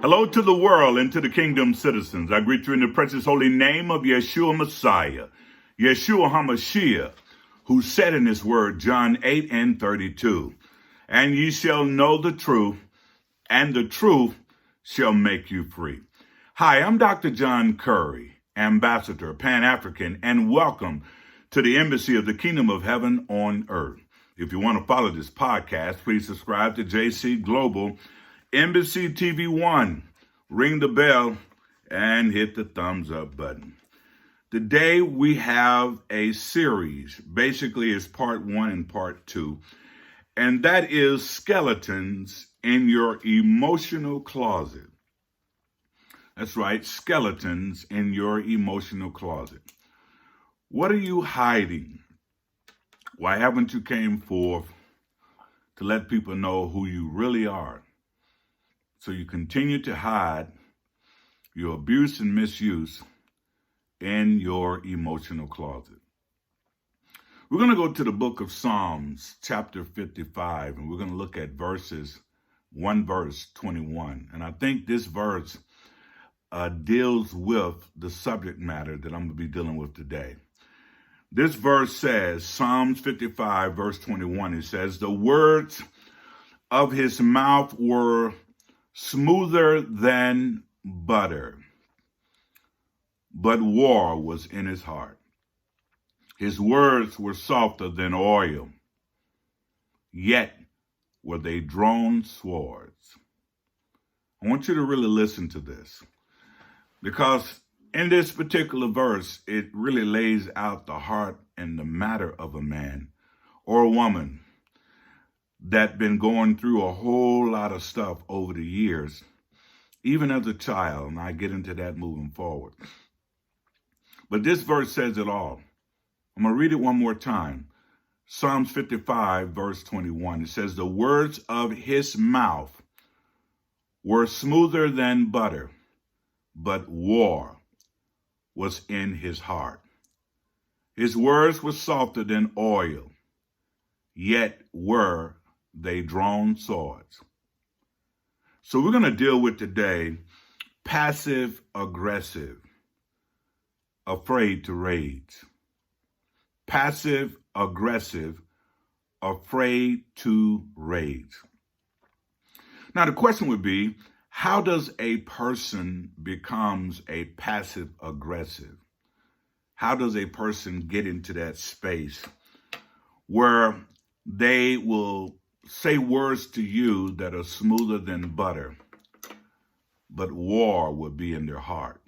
Hello to the world and to the kingdom citizens. I greet you in the precious holy name of Yeshua Messiah, Yeshua HaMashiach, who said in his word, John 8:32, and ye shall know the truth, and the truth shall make you free. Hi, I'm Dr. John Curry, Ambassador, Pan-African, and welcome to the Embassy of the Kingdom of Heaven on Earth. If you want to follow this podcast, please subscribe to JC Global Embassy TV 1. Ring the bell and hit the thumbs up button. Today we have a series. Basically, it's part 1 and part 2. And that is skeletons in your emotional closet. That's right, skeletons in your emotional closet. What are you hiding? Why haven't you came forth to let people know who you really are? So you continue to hide your abuse and misuse in your emotional closet. We're going to go to the book of Psalms, chapter 55, and we're going to look at verse 21. And I think this verse deals with the subject matter that I'm going to be dealing with today. This verse says, Psalms 55, verse 21, it says, the words of his mouth were smoother than butter, but war was in his heart. His words were softer than oil, yet were they drawn swords. I want you to really listen to this, because in this particular verse, it really lays out the heart and the matter of a man or a woman that been going through a whole lot of stuff over the years, even as a child, and I get into that moving forward. But this verse says it all. I'm going to read it one more time. Psalms 55, verse 21. It says, the words of his mouth were smoother than butter, but war was in his heart. His words were softer than oil, yet were they drawn swords. So we're going to deal with today passive aggressive, afraid to rage. Passive aggressive, afraid to rage. Now the question would be, how does a person becomes a passive aggressive? How does a person get into that space where they will say words to you that are smoother than butter, but war will be in their heart?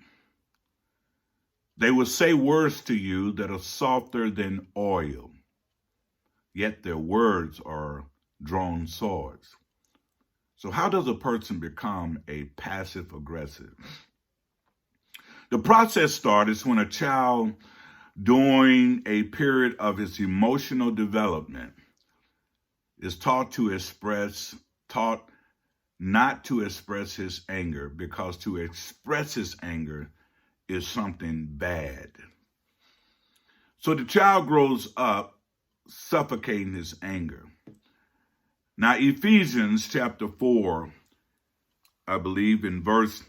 They will say words to you that are softer than oil, yet their words are drawn swords. So how does a person become a passive aggressive? The process starts when a child, during a period of its emotional development, is taught not to express his anger, because to express his anger is something bad. So the child grows up suffocating his anger. Now, Ephesians chapter 4, I believe in verse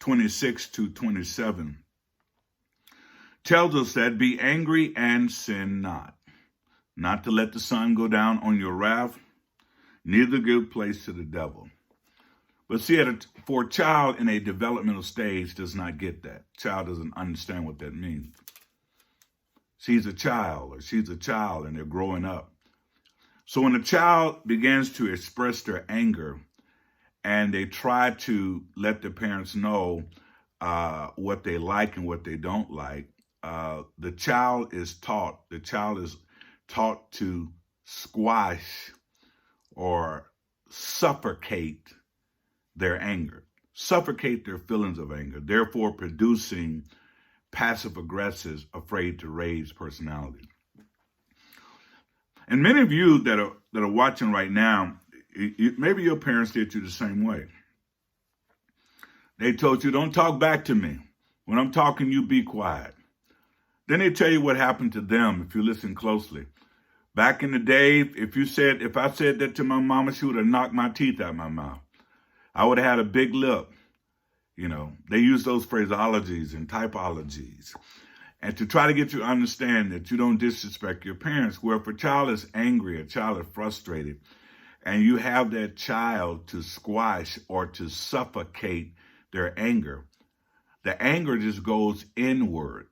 26 to 27, tells us that be angry and sin not to let the sun go down on your wrath, neither give place to the devil. But see, for a child in a developmental stage does not get that. Child doesn't understand what that means. She's a child or she's a child and they're growing up. So when a child begins to express their anger and they try to let their parents know what they like and what they don't like, the child is taught to squash or suffocate their anger, suffocate their feelings of anger, therefore producing passive aggressive, afraid to rage personality. And many of you that are watching right now, maybe your parents did you the same way. They told you, don't talk back to me. When I'm talking, you be quiet. Then they tell you what happened to them if you listen closely. Back in the day, if I said that to my mama, she would have knocked my teeth out of my mouth. I would have had a big lip. You know, they use those phraseologies and typologies. And to try to get you to understand that you don't disrespect your parents, where if a child is angry, a child is frustrated, and you have that child to squash or to suffocate their anger, the anger just goes inward.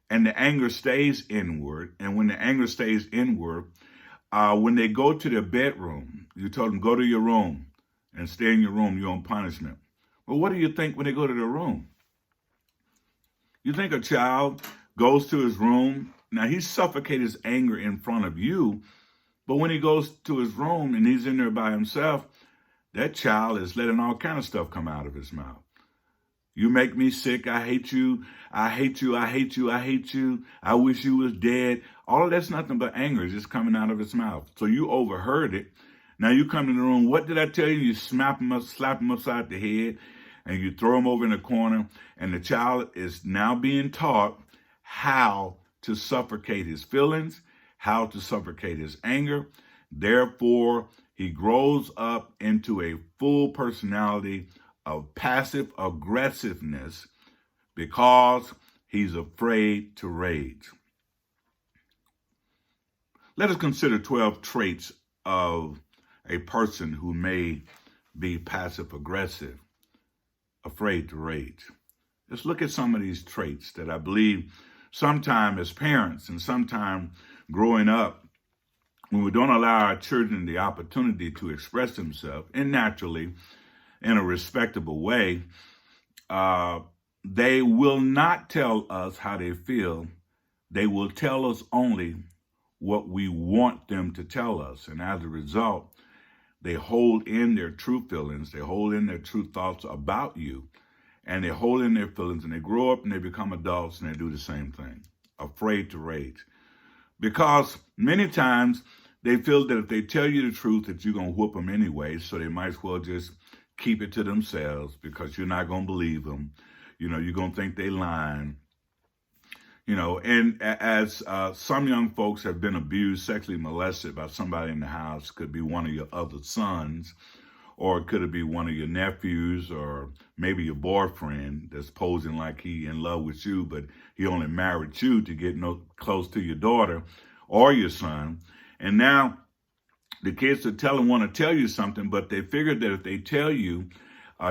And the anger stays inward. And when the anger stays inward, when they go to their bedroom, you told them, go to your room and stay in your room, you're on punishment. Well, what do you think when they go to their room? You think a child goes to his room? Now, he suffocates his anger in front of you, but when he goes to his room and he's in there by himself, that child is letting all kind of stuff come out of his mouth. You make me sick. I hate you. I hate you. I hate you. I hate you. I wish you was dead. All of that's nothing but anger just coming out of his mouth. So you overheard it. Now you come in the room. What did I tell you? You slap him upside the head, and you throw him over in the corner. And the child is now being taught how to suffocate his feelings, how to suffocate his anger. Therefore, he grows up into a full personality of passive aggressiveness because he's afraid to rage. Let us consider 12 traits of a person who may be passive aggressive, afraid to rage. Let's look at some of these traits that I believe sometime as parents and sometime growing up, when we don't allow our children the opportunity to express themselves, and naturally, in a respectable way, they will not tell us how they feel. They will tell us only what we want them to tell us. And as a result, they hold in their true feelings. They hold in their true thoughts about you. And they hold in their feelings, and they grow up and they become adults and they do the same thing, afraid to rage. Because many times they feel that if they tell you the truth that you're going to whoop them anyway, so they might as well just keep it to themselves because you're not going to believe them. You know, you're going to think they lying. You know, and as some young folks have been abused, sexually molested by somebody in the house, could be one of your other sons, or could it be one of your nephews, or maybe your boyfriend that's posing like he in love with you, but he only married you to get close to your daughter or your son. And now the kids are want to tell you something, but they figure that if they tell you,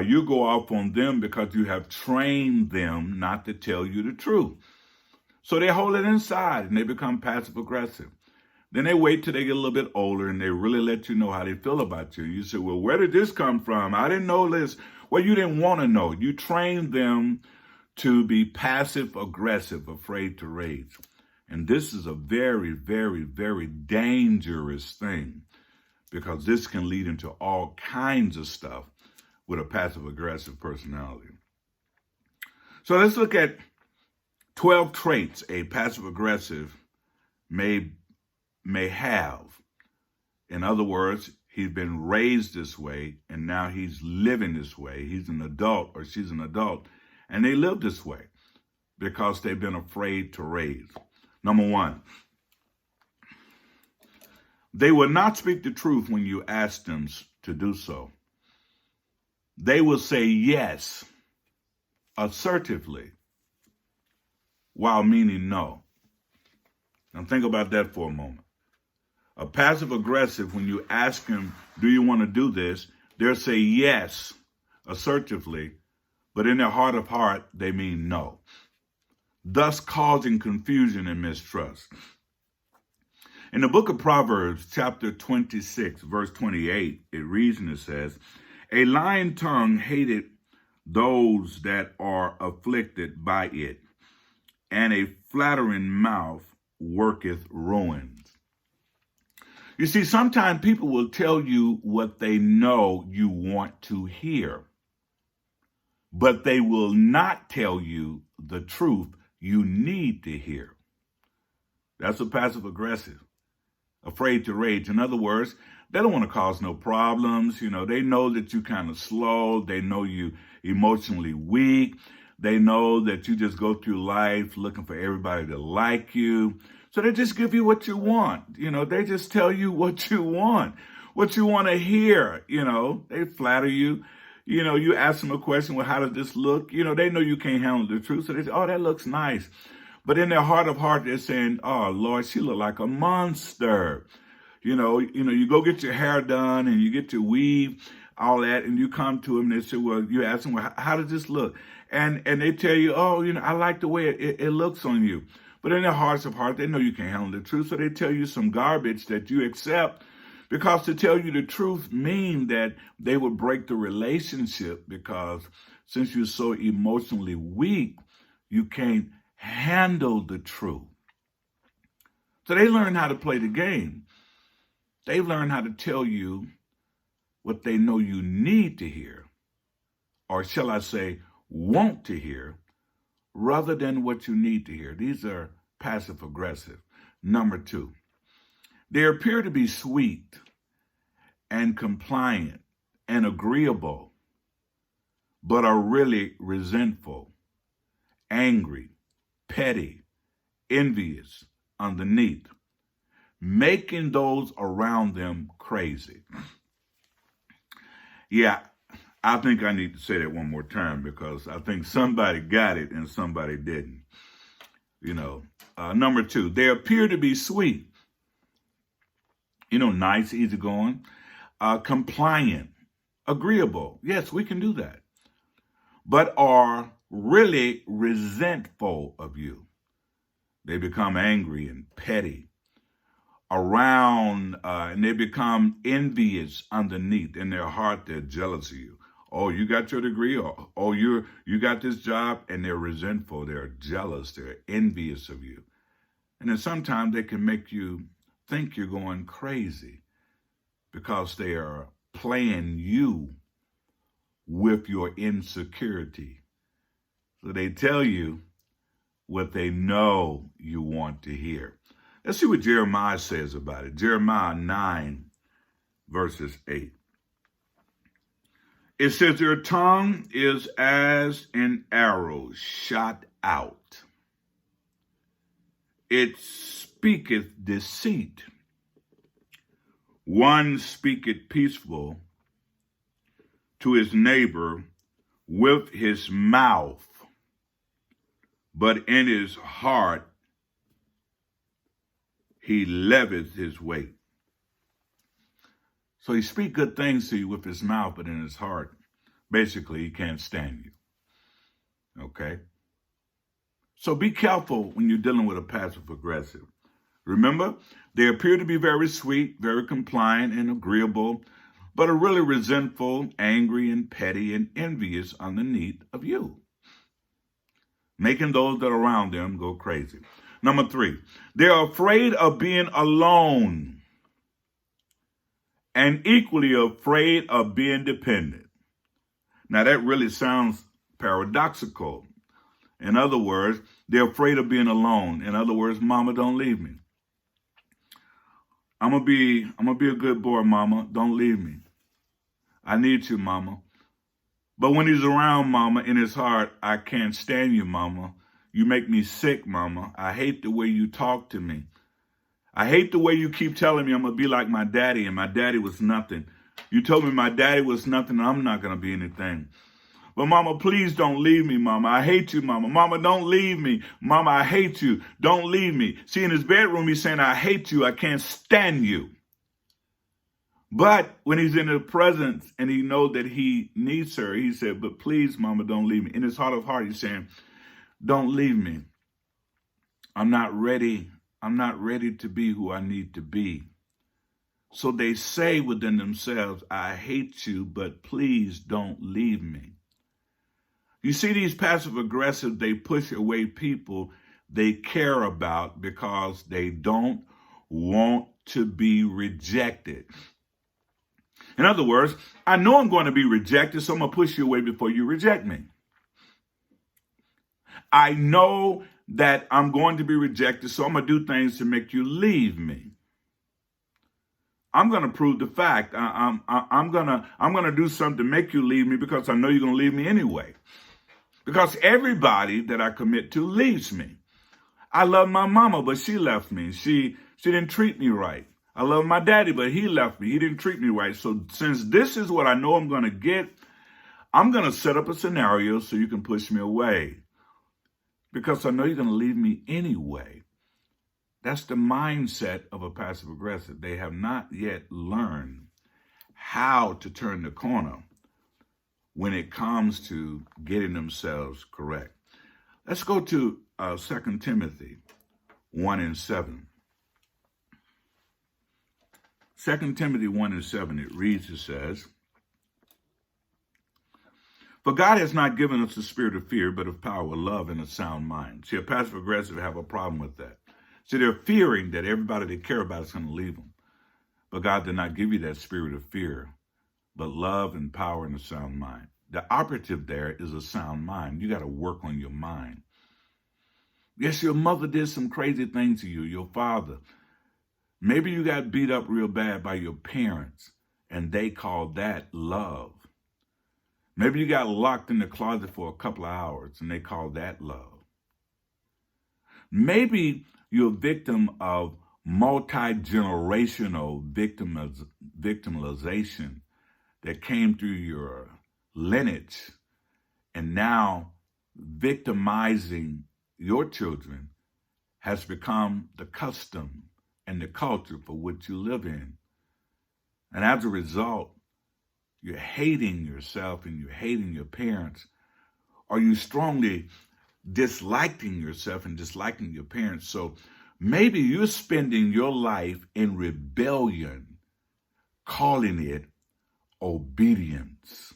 you go off on them because you have trained them not to tell you the truth. So they hold it inside and they become passive aggressive. Then they wait till they get a little bit older and they really let you know how they feel about you. You say, well, where did this come from? I didn't know this. Well, you didn't want to know. You trained them to be passive aggressive, afraid to rage. And this is a very, very, very dangerous thing, because this can lead into all kinds of stuff with a passive-aggressive personality. So let's look at 12 traits a passive-aggressive may have. In other words, he's been raised this way, and now he's living this way. He's an adult, or she's an adult, and they live this way because they've been afraid to rage. Number one, they will not speak the truth when you ask them to do so. They will say yes assertively while meaning no. Now think about that for a moment. A passive aggressive, when you ask them, do you want to do this? They'll say yes assertively, but in their heart of heart, they mean no, thus causing confusion and mistrust. In the book of Proverbs, chapter 26, verse 28, it reads and it says, a lying tongue hateth those that are afflicted by it, and a flattering mouth worketh ruin. You see, sometimes people will tell you what they know you want to hear, but they will not tell you the truth you need to hear. That's a passive aggressive, afraid to rage. In other words, they don't want to cause no problems. You know, they know that you kind of slow. They know you emotionally weak. They know that you just go through life looking for everybody to like you. So they just give you what you want. You know, they just tell you what you want. what you want to hear. They flatter you. You ask them a question, well, how does this look? They know you can't handle the truth. So they say, oh, that looks nice. But in their heart of heart, they're saying, oh, Lord, she look like a monster. You go get your hair done and you get your weave, all that, and you come to them and they say, well, you ask them, well, how does this look? And they tell you, oh, I like the way it looks on you. But in their hearts of heart, they know you can't handle the truth. So they tell you some garbage that you accept, because to tell you the truth mean that they would break the relationship, because since you're so emotionally weak, you can't handle the truth. So they learn how to play the game. They learn how to tell you what they know you need to hear, or shall I say, want to hear, rather than what you need to hear. These are passive aggressive. Number 2, they appear to be sweet and compliant and agreeable, but are really resentful, angry, petty, envious underneath, making those around them crazy. Yeah, I think I need to say that one more time, because I think somebody got it and somebody didn't. Number 2, they appear to be sweet, nice, easygoing, compliant, agreeable. Yes, we can do that. But are really resentful of you. They become angry and petty around, and they become envious underneath. In their heart, they're jealous of you. Oh, you got your degree, or oh, you got this job, and they're resentful, they're jealous, they're envious of you. And then sometimes they can make you think you're going crazy, because they are playing you with your insecurity. So they tell you what they know you want to hear. Let's see what Jeremiah says about it. Jeremiah 9, verses 8. It says, their tongue is as an arrow shot out. It speaketh deceit. One speaketh peaceful to his neighbor with his mouth, but in his heart he leveth his weight. So he speaks good things to you with his mouth, but in his heart, basically, he can't stand you. Okay? So be careful when you're dealing with a passive aggressive. Remember, they appear to be very sweet, very compliant and agreeable, but are really resentful, angry, and petty and envious underneath of you, making those that are around them go crazy. Number 3, they're afraid of being alone and equally afraid of being dependent. Now, that really sounds paradoxical. In other words, they're afraid of being alone. In other words, mama, don't leave me. I'm gonna be a good boy, mama. Don't leave me. I need you, mama. But when he's around, mama, in his heart, I can't stand you, mama. You make me sick, mama. I hate the way you talk to me. I hate the way you keep telling me I'm going to be like my daddy, and my daddy was nothing. You told me my daddy was nothing, and I'm not going to be anything. But mama, please don't leave me, mama. I hate you, mama. Mama, don't leave me. Mama, I hate you. Don't leave me. See, in his bedroom, he's saying, I hate you. I can't stand you. But when he's in her presence and he knows that he needs her, he said, but please, mama, don't leave me. In his heart of heart, he's saying, don't leave me. I'm not ready. I'm not ready to be who I need to be. So they say within themselves, I hate you, but please don't leave me. You see, these passive aggressive, they push away people they care about because they don't want to be rejected. In other words, I know I'm going to be rejected, so I'm going to push you away before you reject me. I know that I'm going to be rejected, so I'm going to do things to make you leave me. I'm going to prove the fact. I'm going to do something to make you leave me because I know you're going to leave me anyway. Because everybody that I commit to leaves me. I love my mama, but she left me. She didn't treat me right. I love my daddy, but he left me. He didn't treat me right. So since this is what I know I'm going to get, I'm going to set up a scenario so you can push me away. Because I know you're going to leave me anyway. That's the mindset of a passive aggressive. They have not yet learned how to turn the corner when it comes to getting themselves correct. Let's go to 2 Timothy 1:7. 2 Timothy 1:7, it reads, it says, "For God has not given us a spirit of fear, but of power, love, and a sound mind." See, a passive aggressive have a problem with that. See, they're fearing that everybody they care about is going to leave them. But God did not give you that spirit of fear, but love and power and a sound mind. The operative there is a sound mind. You got to work on your mind. Yes, your mother did some crazy things to you, your father. Maybe you got beat up real bad by your parents, and they called that love. Maybe you got locked in the closet for a couple of hours, and they called that love. Maybe you're a victim of multi-generational victimization that came through your lineage, and now victimizing your children has become the custom and the culture for which you live in. And as a result, you're hating yourself and you're hating your parents, or you strongly disliking yourself and disliking your parents. So maybe you're spending your life in rebellion, calling it obedience.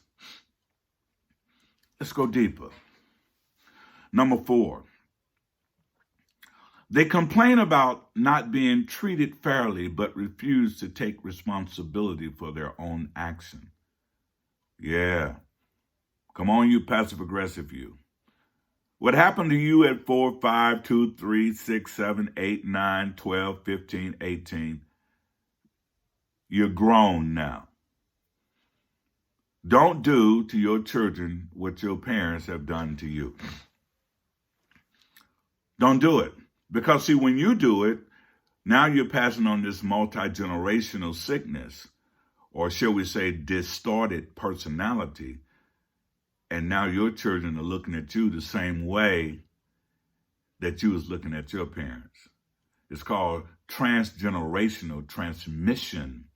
Let's go deeper. Number 4. They complain about not being treated fairly, but refuse to take responsibility for their own action. Yeah. Come on, you passive-aggressive you. What happened to you at 4, 5, 2, 3, 6, 7, 8, 9, 12, 15, 18? You're grown now. Don't do to your children what your parents have done to you. Don't do it. Because, see, when you do it, now you're passing on this multi-generational sickness, or shall we say distorted personality, and now your children are looking at you the same way that you was looking at your parents. It's called transgenerational transmission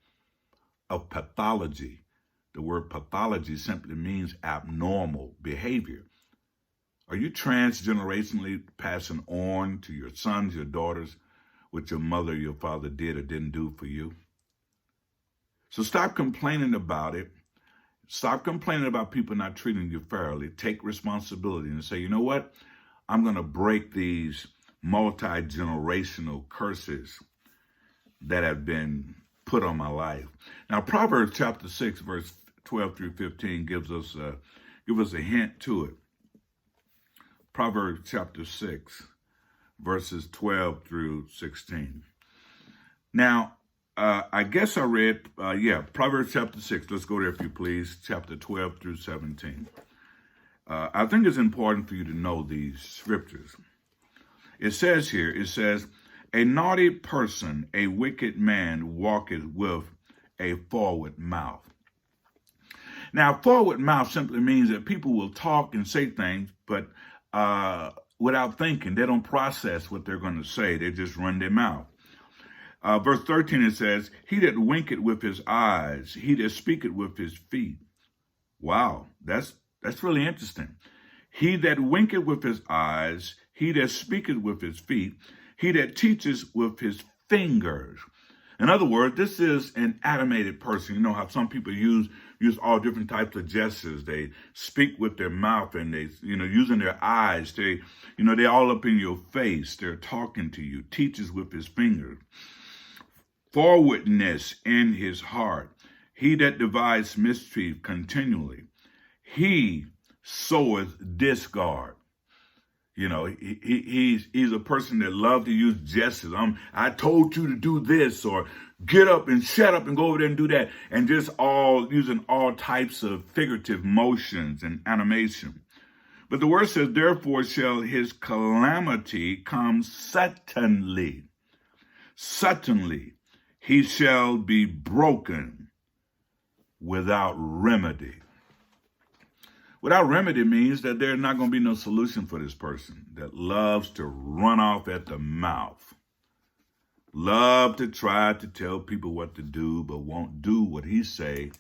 of pathology. The word pathology simply means abnormal behavior. Are you transgenerationally passing on to your sons, your daughters, what your mother, your father did or didn't do for you? So stop complaining about it. Stop complaining about people not treating you fairly. Take responsibility and say, you know what? I'm going to break these multi-generational curses that have been put on my life. Now, Proverbs chapter 6, verse 12 through 15 gives us a hint to it. Proverbs chapter 6, verses 12 through 16. Now, I guess I read, Proverbs chapter 6. Let's go there if you please, chapter 12 through 17. I think it's important for you to know these scriptures. It says here, a naughty person, a wicked man walketh with a forward mouth. Now, forward mouth simply means that people will talk and say things, but without thinking. They don't process what they're going to say. They just run their mouth. Verse 13, it says, he that winketh with his eyes, he that speaketh with his feet. Wow, that's really interesting. He that winketh with his eyes, he that speaketh with his feet, he that teaches with his fingers. In other words, this is an animated person. You know how some people use all different types of gestures. They speak with their mouth and they, using their eyes. They're all up in your face. They're talking to you. Teaches with his fingers. Forwardness in his heart. He that divides mischief continually. He soweth discord. He's a person that loves to use gestures. I told you to do this, or get up and shut up and go over there and do that. And just using all types of figurative motions and animation. But the word says, therefore shall his calamity come suddenly. Suddenly. he shall be broken without remedy. Without remedy means that there's not going to be no solution for this person that loves to run off at the mouth, love to try to tell people what to do, but won't do what he say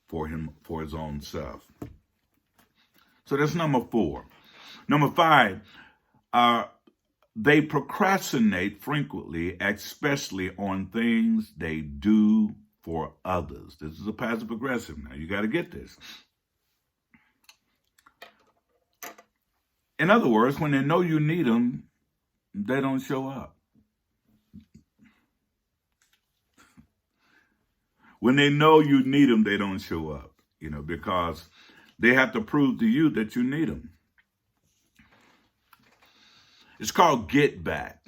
for his own self. So that's number 4. Number 5, they procrastinate frequently, especially on things they do for others. This is a passive aggressive. Now, you got to get this. In other words, when they know you need them, they don't show up. When they know you need them, they don't show up, because they have to prove to you that you need them. It's called get back.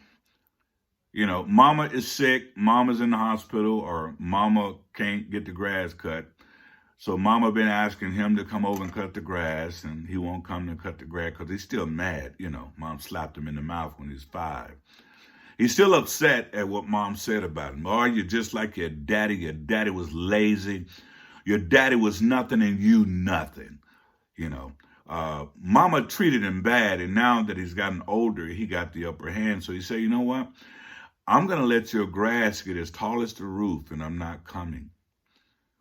Mama is sick, mama's in the hospital, or mama can't get the grass cut. So mama been asking him to come over and cut the grass, and he won't come to cut the grass because he's still mad. Mom slapped him in the mouth when he was 5. He's still upset at what mom said about him. Oh, you're just like your daddy. Your daddy was lazy. Your daddy was nothing and you nothing. Mama treated him bad, and now that he's gotten older, he got the upper hand. So he said, you know what? I'm going to let your grass get as tall as the roof, and I'm not coming.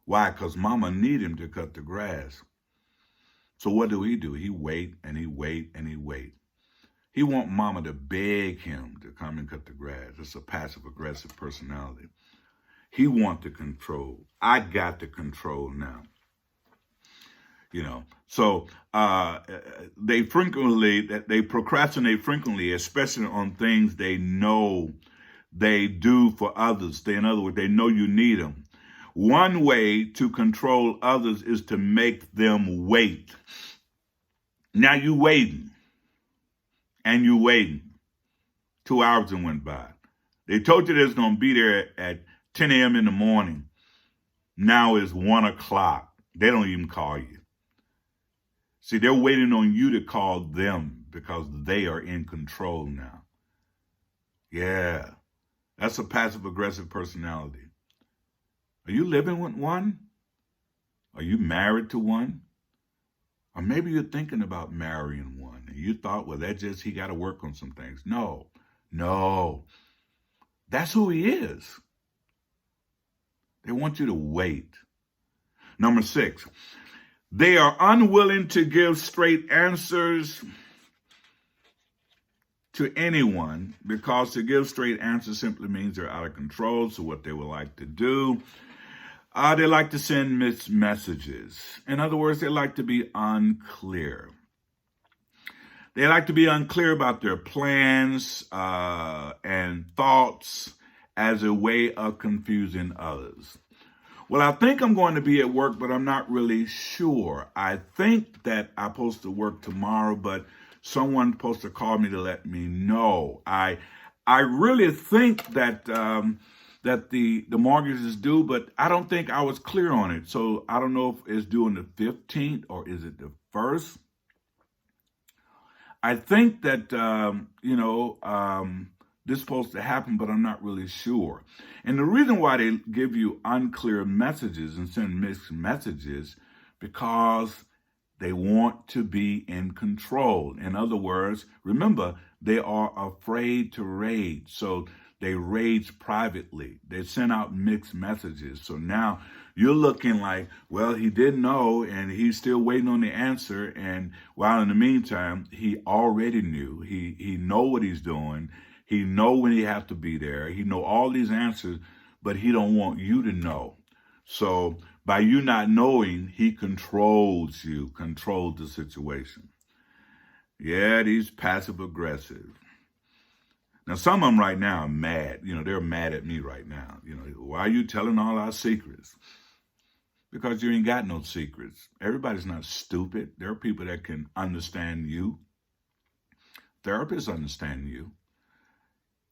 Why? Because mama need him to cut the grass. So what do? He wait and he wait and he wait. He want mama to beg him to come and cut the grass. It's a passive-aggressive personality. He want to control. I got to control now. So they procrastinate frequently, especially on things they know they do for others. In other words, they know you need them. One way to control others is to make them wait. Now you waiting. And you waiting. 2 hours and went by. They told you they was going to be there at 10 a.m. in the morning. Now it's 1 o'clock. They don't even call you. See, they're waiting on you to call them because they are in control now. Yeah, that's a passive-aggressive personality. Are you living with one? Are you married to one? Or maybe you're thinking about marrying one and you thought, well, he got to work on some things. No. That's who he is. They want you to wait. Number 6, they are unwilling to give straight answers to anyone because to give straight answers simply means they're out of control. So what they would like to do, they like to send mixed messages. In other words, they like to be unclear. They like to be unclear about their plans and thoughts as a way of confusing others. Well, I think I'm going to be at work, but I'm not really sure. I think that I'm supposed to work tomorrow, but someone's supposed to call me to let me know. I really think that that the mortgage is due, but I don't think I was clear on it. So I don't know if it's due on the 15th or is it the 1st. I think that, this is supposed to happen, but I'm not really sure. And the reason why they give you unclear messages and send mixed messages, because they want to be in control. In other words, remember, they are afraid to rage. So they rage privately. They send out mixed messages. So now you're looking like, well, he didn't know and he's still waiting on the answer. And while in the meantime, he already knew. He know what he's doing. He know when he have to be there. He know all these answers, but he don't want you to know. So by you not knowing, he controls you, controls the situation. Yeah, these passive aggressive. Now, some of them right now are mad. They're mad at me right now. Why are you telling all our secrets? Because you ain't got no secrets. Everybody's not stupid. There are people that can understand you. Therapists understand you.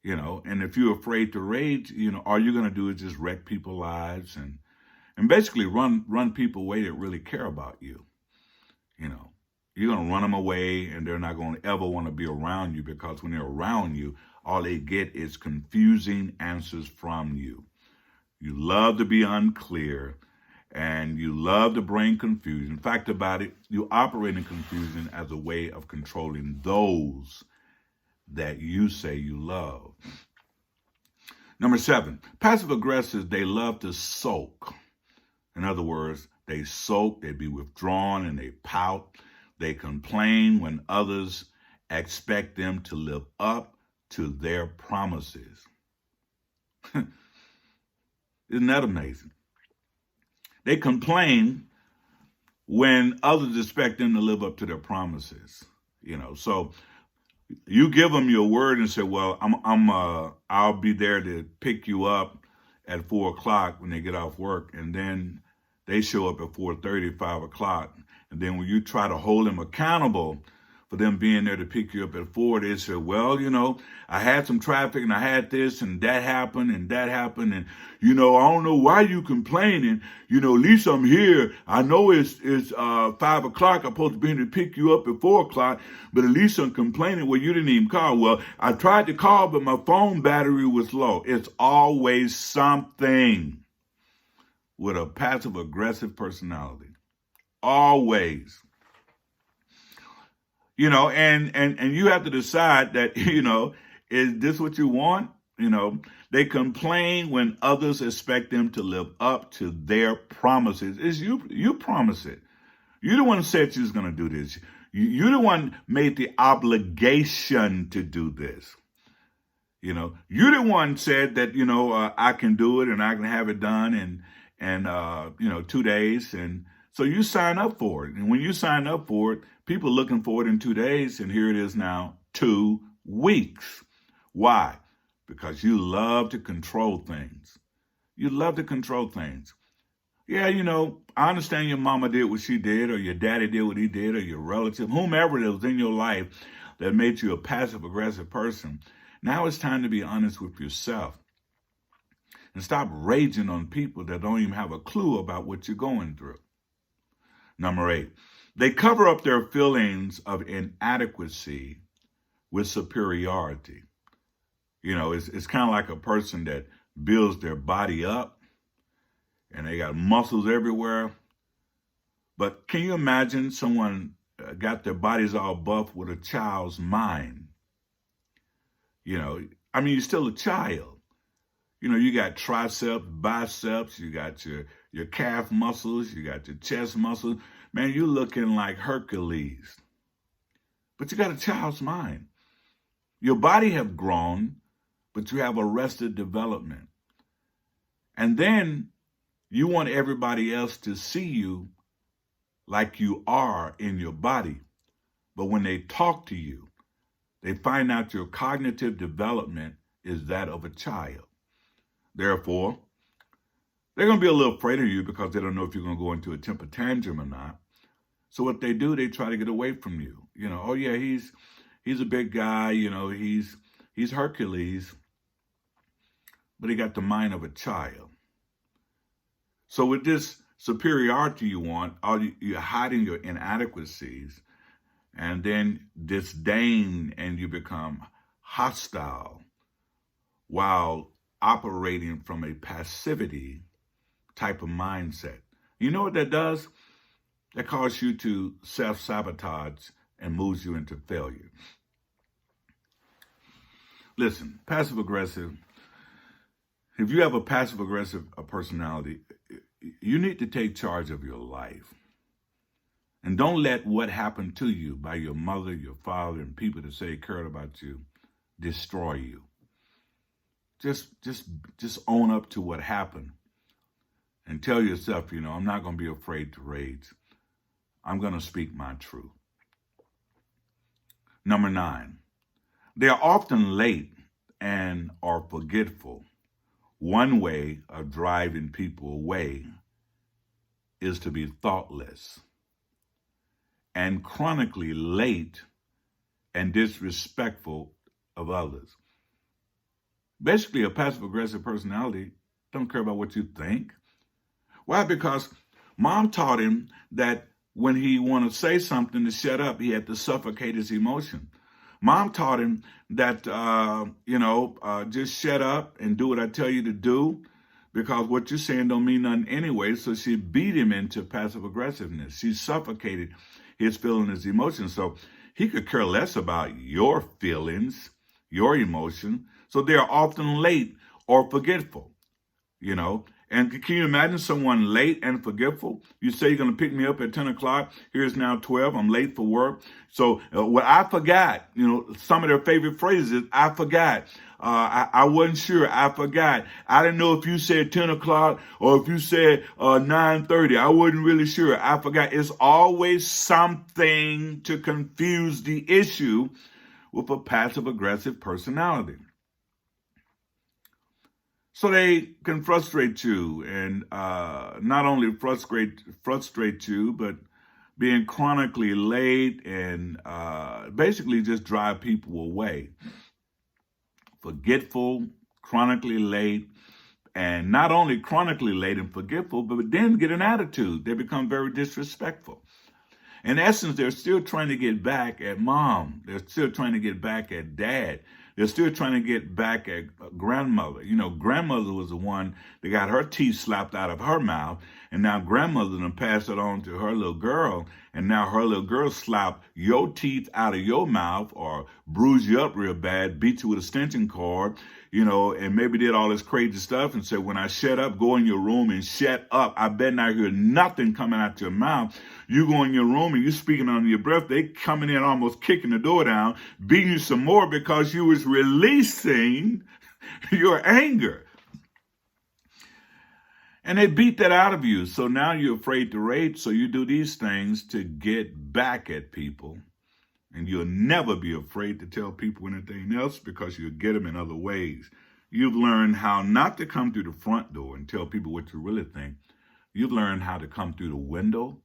And if you're afraid to rage, all you're going to do is just wreck people's lives and basically run people away that really care about you. You're going to run them away and they're not going to ever want to be around you because when they're around you, all they get is confusing answers from you. You love to be unclear, and you love to bring confusion. Fact about it, you operate in confusion as a way of controlling those that you say you love. Number 7, passive aggressives, they love to sulk. In other words, they sulk, they be withdrawn, and they pout. They complain when others expect them to live up to their promises. Isn't that amazing? They complain when others expect them to live up to their promises. So you give them your word and say, well, I'll be there to pick you up at 4:00 when they get off work. And then they show up at 4:30, 5:00. And then when you try to hold them accountable for them being there to pick you up at 4, they say, well, I had some traffic and I had this and that happened and that happened. And, I don't know why you complaining. At least I'm here. I know it's 5:00. I'm supposed to be here to pick you up at 4:00, but at least I'm complaining. Well, you didn't even call. Well, I tried to call, but my phone battery was low. It's always something with a passive aggressive personality. Always. And you have to decide that, is this what you want? They complain when others expect them to live up to their promises. It's you promise it. You're the one who said you was going to do this. You're the one made the obligation to do this. You're the one said that, I can do it and I can have it done in 2 days. And so you sign up for it. And when you sign up for it, people are looking for it in 2 days. And here it is now, 2 weeks. Why? Because you love to control things. You love to control things. Yeah, I understand your mama did what she did, or your daddy did what he did, or your relative, whomever it was in your life that made you a passive-aggressive person. Now it's time to be honest with yourself and stop raging on people that don't even have a clue about what you're going through. Number 8, they cover up their feelings of inadequacy with superiority. It's kind of like a person that builds their body up and they got muscles everywhere. But can you imagine someone got their bodies all buff with a child's mind? You're still a child. You got triceps, biceps, you got your calf muscles, you got your chest muscles. Man, you're looking like Hercules. But you got a child's mind. Your body have grown, but you have arrested development. And then you want everybody else to see you like you are in your body. But when they talk to you, they find out your cognitive development is that of a child. Therefore, they're going to be a little afraid of you because they don't know if you're going to go into a temper tantrum or not. So what they do, they try to get away from you. Oh yeah, he's a big guy, he's Hercules, but he got the mind of a child. So with this superiority you want, you're hiding your inadequacies, and then disdain, and you become hostile while operating from a passivity type of mindset. You know what that does? That causes you to self-sabotage and moves you into failure. Listen, passive-aggressive, if you have a passive-aggressive personality, you need to take charge of your life. And don't let what happened to you by your mother, your father, and people that say cared about you destroy you. Just own up to what happened and tell yourself, I'm not going to be afraid to rage. I'm going to speak my truth. Number 9, they are often late and are forgetful. One way of driving people away is to be thoughtless and chronically late and disrespectful of others. Basically, a passive-aggressive personality don't care about what you think. Why? Because mom taught him that when he wanted to say something to shut up, he had to suffocate his emotion. Mom taught him that, just shut up and do what I tell you to do. because what you're saying don't mean nothing anyway. So she beat him into passive aggressiveness. She suffocated his feelings, his emotions. So he could care less about your feelings, your emotion. So they're often late or forgetful, you know. And can you imagine someone late and forgetful? You say you're going to pick me up at 10 o'clock. Here's now 12. I'm late for work. So what I forgot, you know, some of their favorite phrases, I forgot. I wasn't sure. I forgot. I didn't know if you said 10 o'clock or if you said 9:30. I wasn't really sure. I forgot. It's always something to confuse the issue with a passive aggressive personality. So they can frustrate you, and not only frustrate you, but being chronically late and basically just drive people away. Forgetful, chronically late, and not only chronically late and forgetful, but then get an attitude. They become very disrespectful. In essence, they're still trying to get back at mom. They're still trying to get back at dad. They're still trying to get back at grandmother. You know, grandmother was the one that got her teeth slapped out of her mouth, and now grandmother done passed it on to her little girl, and now her little girl slapped your teeth out of your mouth or bruised you up real bad, beat you with a extension cord, you know, and maybe did all this crazy stuff and said, when I shut up, go in your room and shut up. I better not hear nothing coming out your mouth. You go in your room and you speaking under your breath. They coming in almost kicking the door down, beating you some more because you was releasing your anger. And they beat that out of you. So now you're afraid to rage. So you do these things to get back at people. And you'll never be afraid to tell people anything else because you'll get them in other ways. You've learned how not to come through the front door and tell people what you really think. You've learned how to come through the window.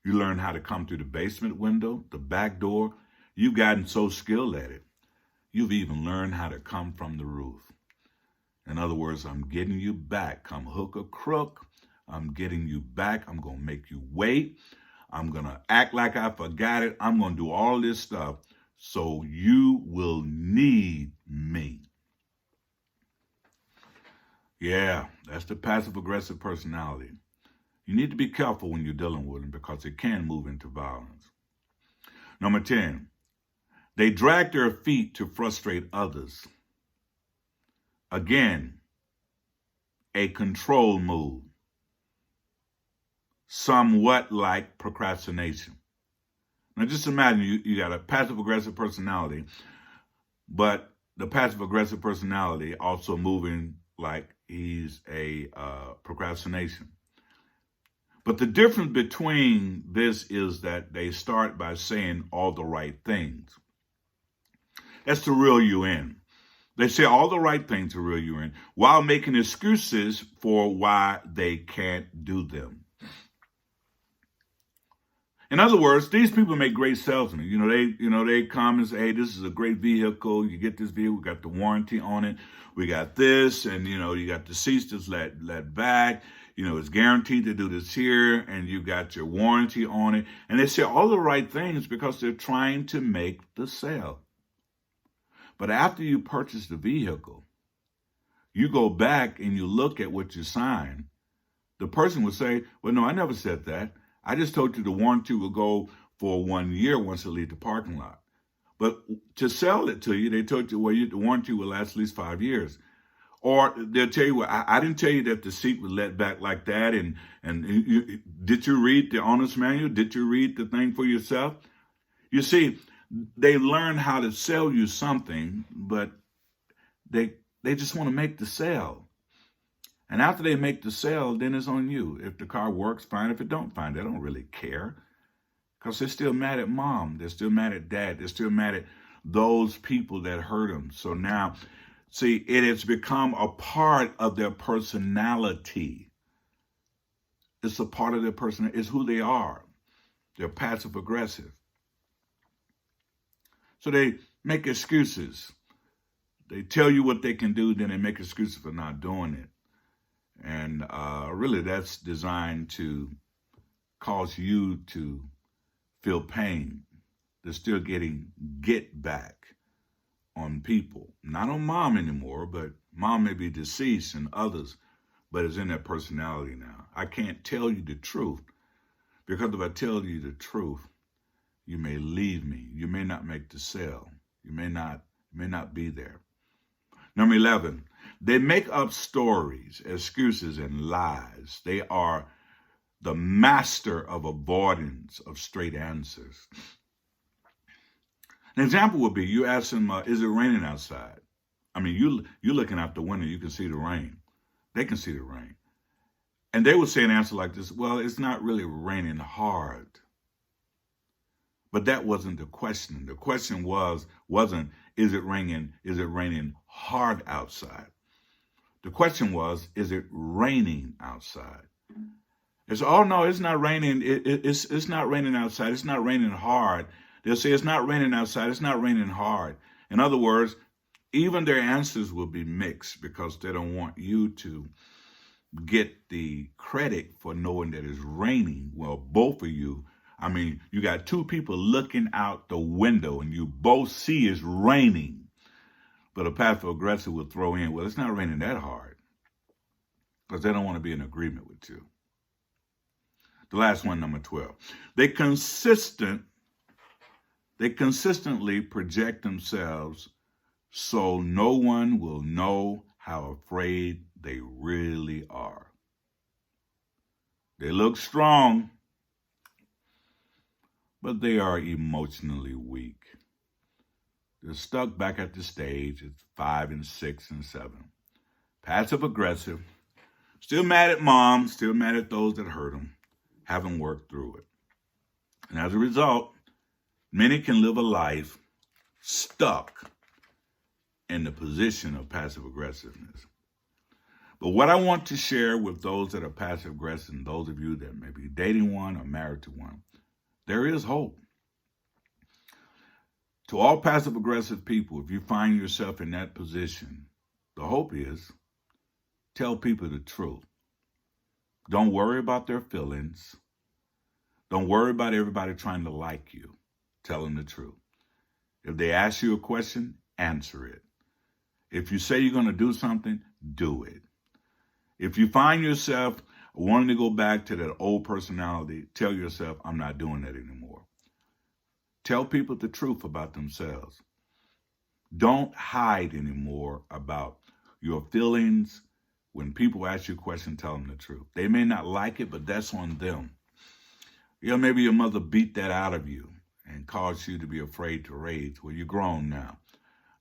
You learn how to come through the basement window, the back door. You've gotten so skilled at it. You've even learned how to come from the roof. In other words, I'm getting you back. Come hook or crook. I'm getting you back. I'm going to make you wait. I'm going to act like I forgot it. I'm going to do all this stuff so you will need me. Yeah, that's the passive-aggressive personality. You need to be careful when you're dealing with them because it can move into violence. Number 10, they drag their feet to frustrate others. Again, a control move, somewhat like procrastination. Now just imagine you got a passive-aggressive personality, but the passive-aggressive personality also moving like he's a procrastination. But the difference between this is that they start by saying all the right things. That's to reel you in. They say all the right things to reel you in while making excuses for why they can't do them. In other words, these people make great salesmen. They come and say, hey, this is a great vehicle. You get this vehicle, we got the warranty on it. We got this, and you got the seats that's let back. It's guaranteed to do this here, and you got your warranty on it. And they say all the right things because they're trying to make the sale. But after you purchase the vehicle, you go back and you look at what you signed. The person will say, well, no, I never said that. I just told you the warranty will go for 1 year once it leaves the parking lot. But to sell it to you, they told you, well, the warranty will last at least 5 years. Or they'll tell you, well, I didn't tell you that the seat was let back like that. And did you read the owner's manual? Did you read the thing for yourself? You see, they learn how to sell you something, but they just want to make the sale. And after they make the sale, then it's on you. If the car works, fine. If it don't, fine. They don't really care because they're still mad at mom. They're still mad at dad. They're still mad at those people that hurt them. So now, see, it has become a part of their personality. It's a part of their personality. It's who they are. They're passive aggressive. So they make excuses. They tell you what they can do, then they make excuses for not doing it. And really that's designed to cause you to feel pain. They're still getting get back on people. Not on mom anymore, but mom may be deceased and others. but it's in that personality now. I can't tell you the truth because if I tell you the truth, you may leave me. You may not make the sale. You may not be there. Number 11, they make up stories, excuses, and lies. They are the master of avoidance of straight answers. An example would be you ask them, is it raining outside? I mean, you're looking out the window, you can see the rain. They can see the rain. And they would say an answer like this, well, it's not really raining hard. But that wasn't the question. The question wasn't, is it raining hard outside? The question was, is it raining outside? It's, oh no, it's not raining. It's not raining outside. It's not raining hard. They'll say it's not raining outside. It's not raining hard. In other words, even their answers will be mixed because they don't want you to get the credit for knowing that it's raining. Well, both of you, I mean, you got two people looking out the window and you both see it's raining. But a passive aggressive will throw in, well, it's not raining that hard because they don't want to be in agreement with you. The last one, number 12. They consistently project themselves so no one will know how afraid they really are. They look strong, but they are emotionally weak. They're stuck back at the stage at 5 and 6 and 7. Passive aggressive, still mad at mom, still mad at those that hurt them, haven't worked through it. And as a result, many can live a life stuck in the position of passive aggressiveness. But what I want to share with those that are passive aggressive and those of you that may be dating one or married to one, there is hope. To all passive aggressive people, if you find yourself in that position, the hope is tell people the truth. Don't worry about their feelings. Don't worry about everybody trying to like you. Tell them the truth. If they ask you a question, answer it. If you say you're going to do something, do it. If you find yourself wanting to go back to that old personality, tell yourself, I'm not doing that anymore. Tell people the truth about themselves. Don't hide anymore about your feelings. When people ask you a question, tell them the truth. They may not like it, but that's on them. You know, maybe your mother beat that out of you and caused you to be afraid to rage. Well, you're grown now.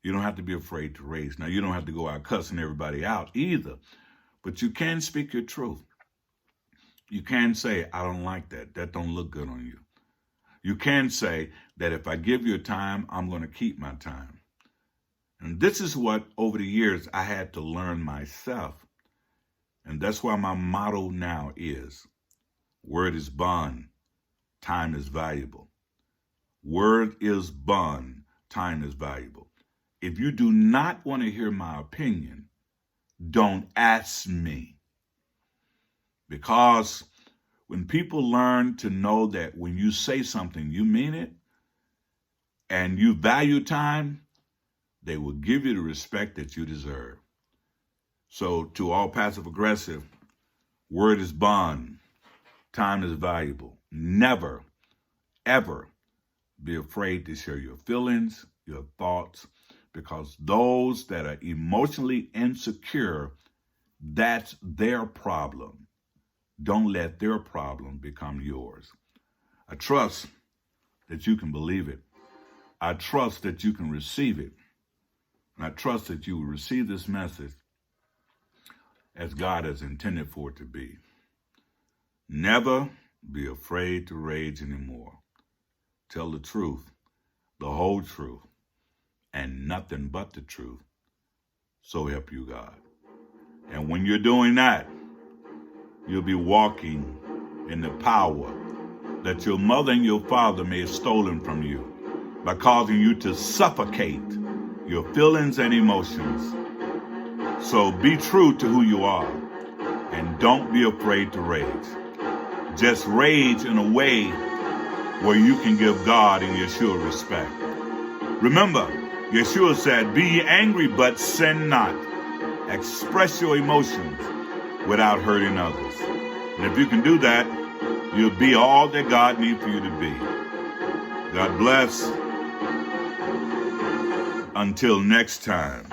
You don't have to be afraid to rage. Now, you don't have to go out cussing everybody out either, but you can speak your truth. You can say, I don't like that. That don't look good on you. You can say that if I give you time, I'm going to keep my time. And this is what, over the years, I had to learn myself. And that's why my motto now is, word is bond, time is valuable. Word is bond, time is valuable. If you do not want to hear my opinion, don't ask me. Because when people learn to know that when you say something, you mean it, and you value time, they will give you the respect that you deserve. So to all passive aggressive, word is bond, time is valuable. Never, ever be afraid to share your feelings, your thoughts, because those that are emotionally insecure, that's their problem. Don't let their problem become yours. I trust that you can believe it. I trust that you can receive it. And I trust that you will receive this message as God has intended for it to be. Never be afraid to rage anymore. Tell the truth, the whole truth, and nothing but the truth. So help you God. And when you're doing that, you'll be walking in the power that your mother and your father may have stolen from you by causing you to suffocate your feelings and emotions. So be true to who you are and don't be afraid to rage. Just rage in a way where you can give God and Yeshua respect. Remember, Yeshua said, be ye angry, but sin not. Express your emotions. without hurting others. And if you can do that, you'll be all that God needs for you to be. God bless. Until next time.